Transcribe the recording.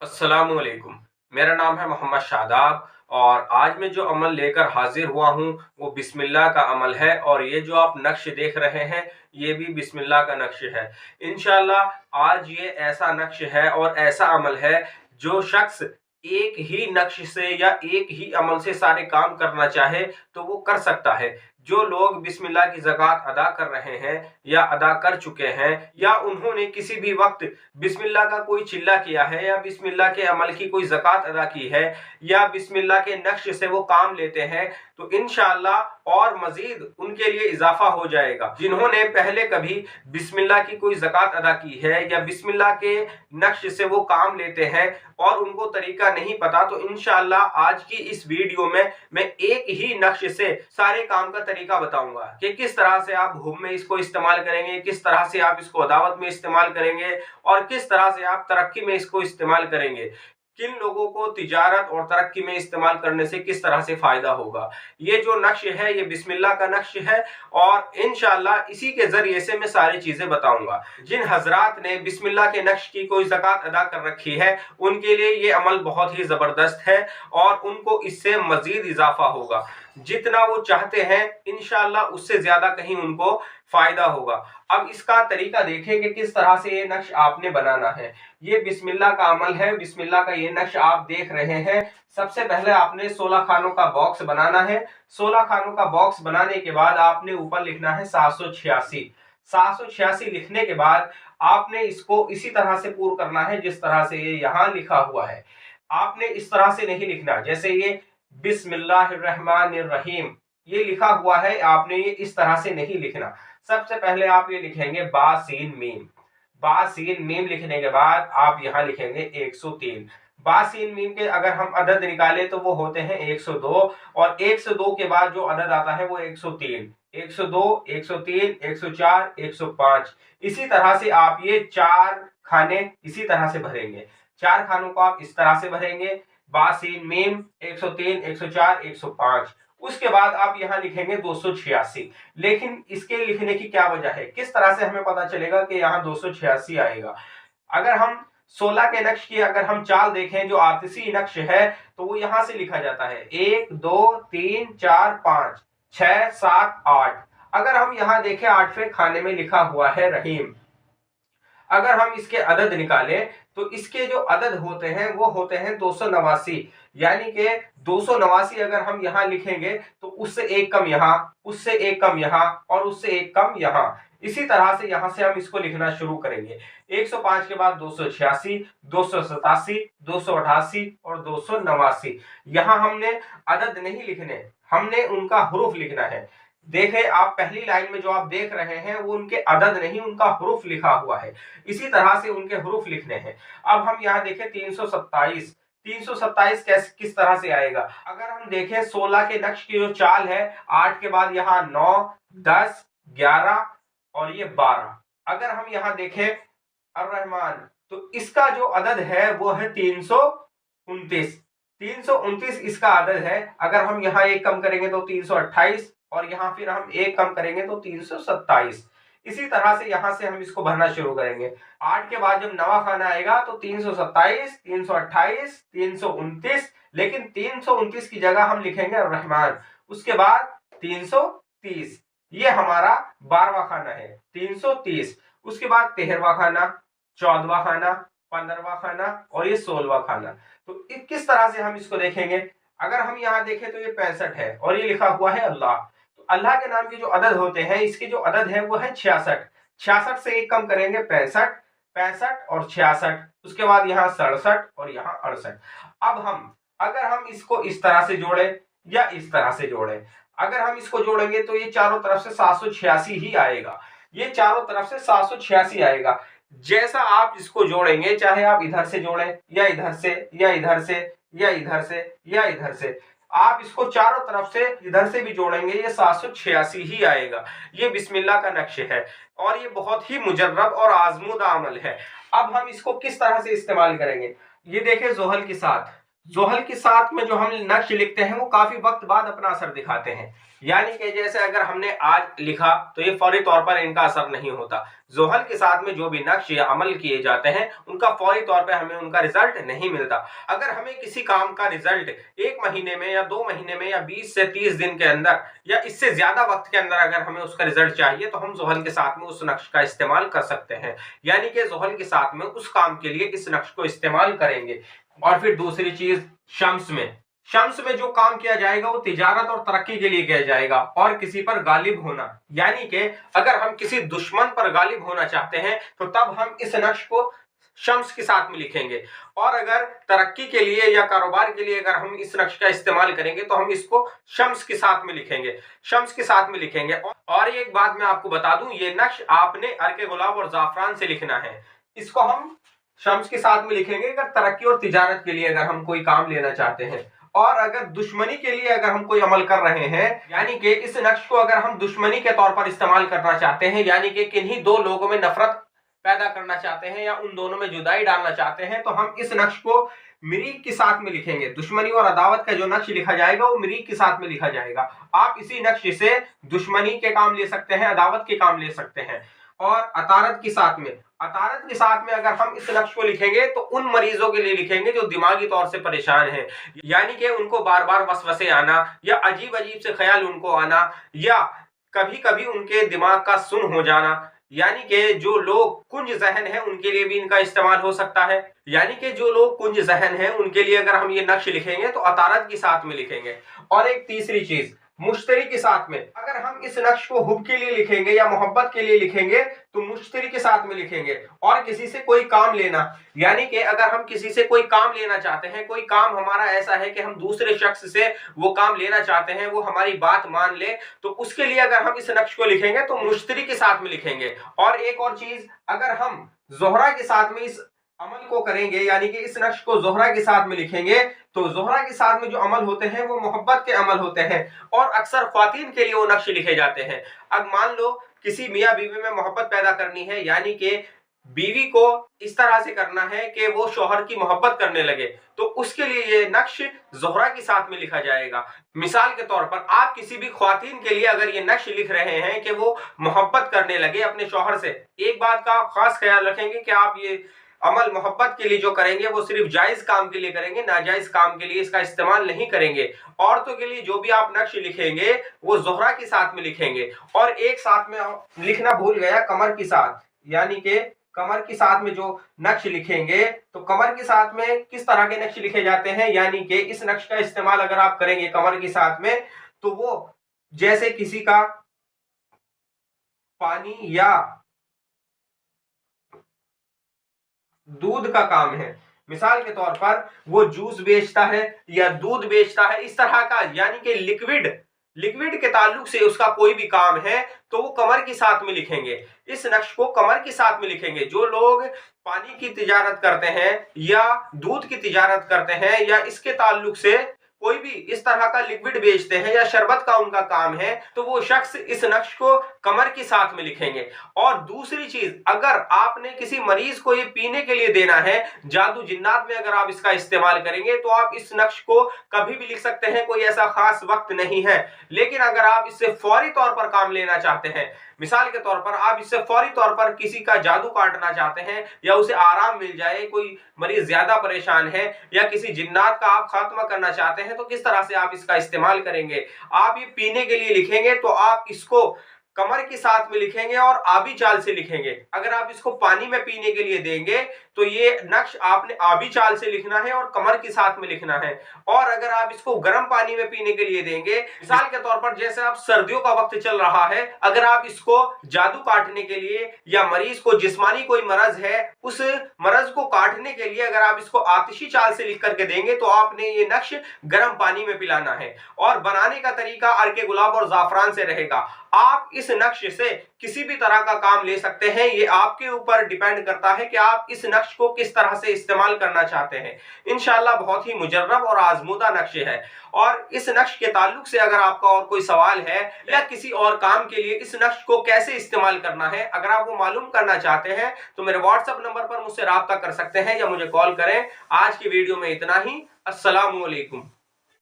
अस्सलामुअलैकुम। मेरा नाम है मोहम्मद शादाब और आज मैं जो अमल लेकर हाजिर हुआ हूँ वो बिस्मिल्लाह का अमल है। और ये जो आप नक्श देख रहे हैं ये भी बिस्मिल्लाह का नक्श है। इंशाल्लाह आज ये ऐसा नक्श है और ऐसा अमल है जो शख्स एक ही नक्श से या एक ही अमल से सारे काम करना चाहे तो वो कर सकता है। जो लोग बिस्मिल्लाह की ज़कात अदा कर रहे हैं या अदा कर चुके हैं या उन्होंने किसी भी वक्त बिस्मिल्लाह का कोई चिल्ला किया है या बिस्मिल्लाह के अमल की कोई ज़कात अदा की है या बिस्मिल्लाह के नक्श से वो काम लेते हैं तो इंशाअल्लाह और मजीद उनके लिए इजाफा हो जाएगा। जिन्होंने पहले कभी बिस्मिल्लाह की कोई ज़कात अदा की है या बिस्मिल्लाह के नक्श से वो काम लेते हैं और उनको तरीका नहीं पता तो इंशाअल्लाह आज की इस वीडियो में मैं एक ही नक्श से सारे काम का तरीका बताऊंगा कि किस तरह से आप हुम में इसको इस्तेमाल करेंगे, किस तरह से आप इसको दावत में इस्तेमाल करेंगे और किस तरह से आप तरक्की में इसको इस्तेमाल करेंगे। किन लोगों को तिजारत और तरक्की में इस्तेमाल करने से किस तरह से फायदा होगा। ये जो नक्श है ये बिस्मिल्लाह का नक्श है और इंशाअल्लाह इसी के जरिए से मैं सारी चीजें बताऊंगा। जिन हजरात ने बिस्मिल्लाह के नक्श की कोई ज़कात अदा कर रखी है उनके लिए ये अमल बहुत ही जबरदस्त है और उनको इससे मजीद इजाफा होगा। जितना वो चाहते हैं इंशाअल्लाह उससे ज्यादा कहीं उनको फायदा होगा। अब इसका तरीका देखें कि किस तरह से ये नक्श आपने बनाना है। ये बिस्मिल्लाह का अमल है। बिस्मिल्लाह का ये नक्श आप देख रहे हैं। सबसे पहले आपने 16 खानों का बॉक्स बनाना है। 16 खानों का बॉक्स बनाने के बाद आपने ऊपर लिखना है 786। 786 लिखने के बाद आपने इसको इसी तरह से पूर्ण करना है जिस तरह से ये यहाँ लिखा हुआ है। आपने इस तरह से नहीं लिखना जैसे ये बिस्मिल्लाहिर्रहमानिर्रहीम ये लिखा हुआ है, आपने ये इस तरह से नहीं लिखना। सबसे पहले आप ये लिखेंगे बा सीन मीम। बा सीन मीम लिखने के बाद आप यहाँ लिखेंगे 103। बा सीन मीम के अगर हम अदद निकालें तो वो होते हैं 102 और 102 के बाद जो अदद आता है वो 103। 102, 103, 104, 105। इसी तरह से आप ये चार खाने इसी तरह से भरेंगे। चार खानों को आप इस तरह से भरेंगे बा सीन मीम 103, 104, 105। उसके बाद आप यहाँ लिखेंगे 286। लेकिन इसके लिखने की क्या वजह है, किस तरह से हमें पता चलेगा कि यहाँ 286 आएगा। अगर हम 16 के नक्श की अगर हम चाल देखें जो आतिशी नक्श है तो वो यहाँ से लिखा जाता है 1 2 3 4 5 6 7 8। अगर हम यहाँ देखें 8वें खाने में लिखा हुआ है रहीम। अगर हम इसके अदद निकालें तो इसके जो अदद होते हैं वो होते हैं 289। यानी कि 289 अगर हम यहाँ लिखेंगे तो उससे एक कम यहाँ, उससे एक कम यहाँ और उससे एक कम यहाँ। इसी तरह से यहाँ से हम इसको लिखना शुरू करेंगे। 105 के बाद 286, 287, 288 और 289। यहाँ हमने अदद नहीं लिखने, हमने उनका हुरूफ लिखना है। देखें आप पहली लाइन में जो आप देख रहे हैं वो उनके अदद नहीं, उनका हुरूफ लिखा हुआ है। इसी तरह से उनके हुरूफ लिखने हैं। अब हम यहाँ देखें 327। 327 किस तरह से आएगा। अगर हम देखें 16 के नक्श की जो चाल है 8 के बाद यहाँ 9, 10, 11 और ये 12। अगर हम यहाँ देखें अर्रहमान तो इसका जो अदद है वो है 329। 329 इसका अदद है। अगर हम यहाँ एक कम करेंगे तो 328 और यहाँ फिर हम एक कम करेंगे तो 327। इसी तरह से यहाँ से हम इसको भरना शुरू करेंगे। 8 के बाद जब नवा खाना आएगा तो 327, 328, 329। लेकिन 329 की जगह हम लिखेंगे रहमान। उसके बाद 330। ये हमारा 12वां खाना है 330। उसके बाद 13वां खाना, 14वां खाना, 15वां खाना और ये 16वां खाना। तो किस तरह से हम इसको देखेंगे। अगर हम यहाँ देखें तो ये 65 है और ये लिखा हुआ है अल्लाह। तो अल्लाह के नाम के जो अदद होते हैं इसके जो अदद है वो है 66। 66 से एक कम करेंगे 65, 65 और 66। उसके बाद यहाँ 67 और यहाँ 68। अब हम अगर हम इसको इस तरह से जोड़ें या इस तरह से जोड़ें, अगर हम इसको जोड़ेंगे तो ये चारों तरफ से 786 ही आएगा। ये चारों तरफ से 786 आएगा। जैसा आप इसको जोड़ेंगे, चाहे आप इधर से जोड़ें या इधर से या इधर से या इधर से या इधर से, आप इसको चारों तरफ से इधर से भी जोड़ेंगे ये 786 ही आएगा। ये बिस्मिल्लाह का नक्श है और ये बहुत ही मुजर्रब और आजमूदा अमल है। अब हम इसको किस तरह से इस्तेमाल करेंगे, ये देखें जोहल के साथ। जोहल के साथ में जो हम नक्श लिखते हैं वो काफी वक्त बाद अपना असर दिखाते हैं। यानी कि जैसे अगर हमने आज लिखा तो ये फौरी तौर पर इनका असर नहीं होता। जोहल के साथ में जो भी नक्श या अमल किए जाते हैं उनका फौरी तौर पर हमें उनका रिजल्ट नहीं मिलता। अगर हमें किसी काम का रिजल्ट 1 महीने में या 2 महीने में या 20 से 30 दिन के अंदर या इससे ज्यादा वक्त के अंदर अगर हमें उसका रिजल्ट चाहिए तो हम जोहल के साथ में उस नक्श का इस्तेमाल कर सकते हैं। यानी कि जोहल के साथ में उस काम के लिए इस नक्श को इस्तेमाल करेंगे। और फिर दूसरी चीज, शम्स में जो काम किया जाएगा वो तिजारत और तरक्की के लिए किया जाएगा और किसी पर गालिब होना। यानी कि अगर हम किसी दुश्मन पर गालिब होना चाहते हैं तो तब हम इस नक्श को शम्स के साथ में लिखेंगे। और अगर तरक्की के लिए या कारोबार के लिए अगर हम इस नक्श का इस्तेमाल करेंगे तो हम इसको शम्स के साथ में लिखेंगे। और एक बात मैं आपको बता दूं, ये नक्श आपने अर्के गुलाब और जाफरान से लिखना है। इसको हम शम्स के साथ में लिखेंगे अगर तरक्की और तिजारत के लिए अगर हम कोई काम लेना चाहते हैं। और अगर दुश्मनी के लिए अगर हम कोई अमल कर रहे हैं, यानी कि इस नक्श को अगर हम दुश्मनी के तौर पर इस्तेमाल करना चाहते हैं, यानी कि किन्हीं दो लोगों में नफरत पैदा करना चाहते हैं या उन दोनों में जुदाई डालना चाहते हैं, तो हम इस नक्श को मरीक के साथ में लिखेंगे। दुश्मनी और अदावत का जो नक्श लिखा जाएगा वो मरीक के साथ में लिखा जाएगा। आप इसी नक्श से दुश्मनी के काम ले सकते हैं, अदावत के काम ले सकते हैं। और अतारत के साथ में अगर हम इस नक्श को लिखेंगे तो उन मरीजों के लिए लिखेंगे जो दिमागी तौर से परेशान हैं, यानी कि उनको बार बार वसवसे आना या अजीब अजीब से ख्याल उनको आना या कभी कभी उनके दिमाग का सुन हो जाना। यानी कि जो लोग कुंज जहन है उनके लिए भी इनका इस्तेमाल हो सकता है। यानी कि जो लोग कुंज जहन है उनके लिए अगर हम ये नक्श लिखेंगे तो अतारत के साथ में लिखेंगे। और एक तीसरी चीज, मुश्तरी के साथ में अगर हम इस नक्श को हुब के लिए लिखेंगे या मोहब्बत के लिए लिखेंगे तो मुश्तरी के साथ में लिखेंगे। और किसी से कोई काम लेना, यानी कि अगर हम किसी से कोई काम लेना चाहते हैं, कोई काम हमारा ऐसा है कि हम दूसरे शख्स से वो काम लेना चाहते हैं, वो हमारी बात मान ले, तो उसके लिए अगर हम इस नक्श को लिखेंगे तो मुश्तरी के साथ में लिखेंगे। और एक और चीज, अगर हम जोहरा के साथ में इस अमल को करेंगे, यानी कि इस नक्श को जोहरा के साथ में लिखेंगे, तो जोहरा के साथ में जो अमल होते हैं वो मोहब्बत के अमल होते हैं और अक्सर ख्वातीन के लिए वो नक्श लिखे जाते हैं। अब मान लो किसी मियाँ बीवी में मोहब्बत पैदा करनी है, यानी कि बीवी को इस तरह से करना है कि वो शौहर की मोहब्बत करने लगे, तो उसके लिए ये नक्श जोहरा के साथ में लिखा जाएगा। मिसाल के तौर पर आप किसी भी ख्वातीन के लिए अगर ये नक्श लिख रहे हैं कि वो मोहब्बत करने लगे अपने शौहर से, एक बात का खास ख्याल रखेंगे कि आप ये अमल मोहब्बत के लिए जो करेंगे वो सिर्फ जायज काम के लिए करेंगे, नाजायज काम के लिए इसका इस्तेमाल नहीं करेंगे। औरतों के लिए जो भी आप नक्श लिखेंगे वो जोहरा के साथ में लिखेंगे। और एक साथ में लिखना भूल गया, कमर के साथ, यानी कि कमर के साथ में जो नक्श लिखेंगे तो कमर के साथ में किस तरह के नक्श लिखे जाते हैं, यानी कि इस नक्श का इस्तेमाल अगर आप करेंगे कमर के साथ में तो वो जैसे किसी का पानी या दूध का काम है, मिसाल के तौर पर वो जूस बेचता है या दूध बेचता है, इस तरह का, यानी कि लिक्विड के ताल्लुक से उसका कोई भी काम है तो वो कमर के साथ में लिखेंगे। इस नक्श को कमर के साथ में लिखेंगे। जो लोग पानी की तिजारत करते हैं या दूध की तिजारत करते हैं या इसके ताल्लुक से कोई भी इस तरह का लिक्विड बेचते हैं या शरबत का उनका काम है, तो वो शख्स इस नक्श को कमर के साथ में लिखेंगे। और दूसरी चीज, अगर आपने किसी मरीज को ये पीने के लिए देना है, जादू जिन्नात में अगर आप इसका इस्तेमाल करेंगे तो आप इस नक्श को कभी भी लिख सकते हैं, कोई ऐसा खास वक्त नहीं है। लेकिन अगर आप इससे फौरी तौर पर काम लेना चाहते हैं, मिसाल के तौर पर आप इससे फौरी तौर पर किसी का जादू काटना चाहते हैं या उसे आराम मिल जाए, कोई मरीज ज्यादा परेशान है या किसी जिन्नात का आप खात्मा करना चाहते हैं, तो किस तरह से आप इसका इस्तेमाल करेंगे। आप ये पीने के लिए लिखेंगे तो आप इसको कमर के साथ में लिखेंगे और आबी चाल से लिखेंगे। अगर आप इसको पानी में पीने के लिए देंगे तो ये नक्श आपने आबी चाल से लिखना है और कमर के साथ में लिखना है। और अगर आप इसको गर्म पानी में पीने के लिए देंगे, मिसाल के तौर पर जैसे आप सर्दियों का वक्त चल रहा है, अगर आप इसको जादू काटने के लिए या मरीज को जिस्मानी कोई मरज है उस मरज को काटने के लिए अगर आप इसको आतिशी चाल से लिख करके देंगे तो आपने ये नक्श गर्म पानी में पिलाना है। और बनाने का तरीका अर्के गुलाब और जाफरान से रहेगा। आप इस नक्श से किसी भी तरह का काम ले सकते हैं, ये आपके ऊपर डिपेंड करता है कि आप इस नक्श को किस तरह से इस्तेमाल करना चाहते हैं। इंशाल्लाह बहुत ही मुजर्रब और आजमूदा नक्श है। और इस नक्श के ताल्लुक से अगर आपका और कोई सवाल है या किसी और काम के लिए इस नक्श को कैसे इस्तेमाल करना है, अगर आप वो मालूम करना चाहते हैं तो मेरे व्हाट्सएप नंबर पर मुझसे राब्ता कर सकते हैं या मुझे कॉल करें। आज की वीडियो में इतना ही। अस्सलामु अलैकुम।